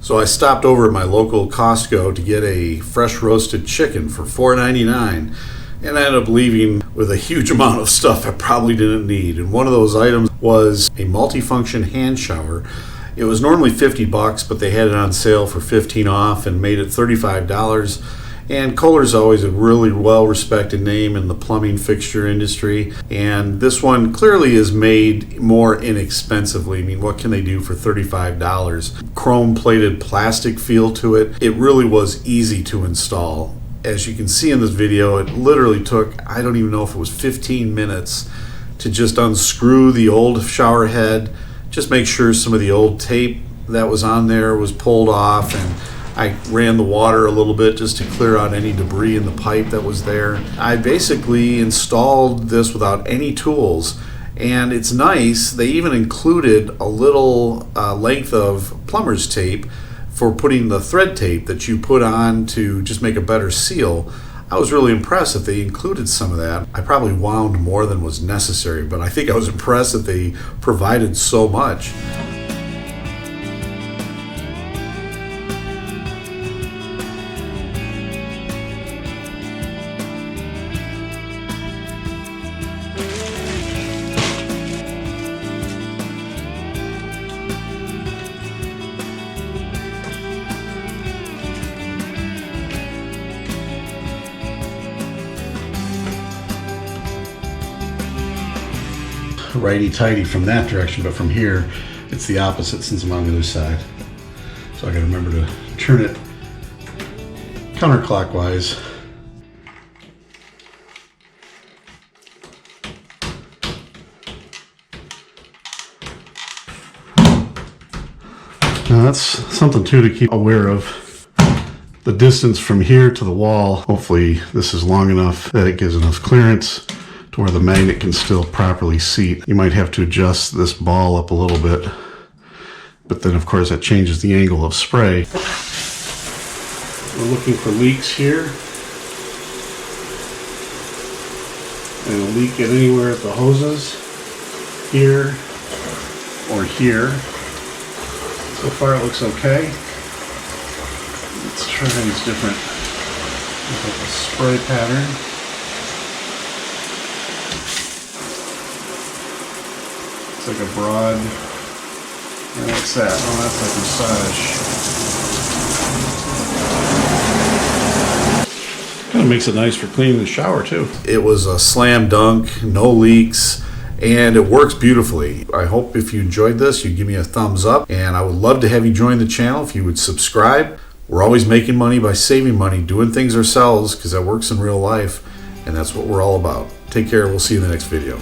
So I stopped over at my local Costco to get a fresh roasted chicken for $4.99, and I ended up leaving with a huge amount of stuff I probably didn't need. And one of those items was a multifunction hand shower. It was normally $50, but they had it on sale for $15 off and made it $35. And Kohler's always a really well-respected name in the plumbing fixture industry, and this one clearly is made more inexpensively. I mean, what can they do for $35? Chrome-plated plastic feel to it. It really was easy to install. As you can see in this video, it literally took, I don't even know if it was 15 minutes to just unscrew the old shower head, just make sure some of the old tape that was on there was pulled off, and I ran the water a little bit just to clear out any debris in the pipe that was there. I basically installed this without any tools, and it's nice. They even included a little length of plumber's tape for putting the thread tape that you put on to just make a better seal. I was really impressed that they included some of that. I probably wound more than was necessary, but I think I was impressed that they provided so much. Righty-tighty from that direction, but from here it's the opposite since I'm on the other side. So I gotta remember to turn it counterclockwise. Now that's something too to keep aware of. The distance from here to the wall. Hopefully this is long enough that it gives enough clearance to where the magnet can still properly seat. You might have to adjust this ball up a little bit, but then of course that changes the angle of spray. We're looking for leaks here. And a leak at anywhere at the hoses, here or here. So far it looks okay. Let's try these different spray pattern. It's like a broad, and what's that? Oh, that's like massage. Kind of makes it nice for cleaning the shower too. It was a slam dunk, no leaks, and it works beautifully. I hope if you enjoyed this, you give me a thumbs up, and I would love to have you join the channel if you would subscribe. We're always making money by saving money, doing things ourselves, because that works in real life, and that's what we're all about. Take care. We'll see you in the next video.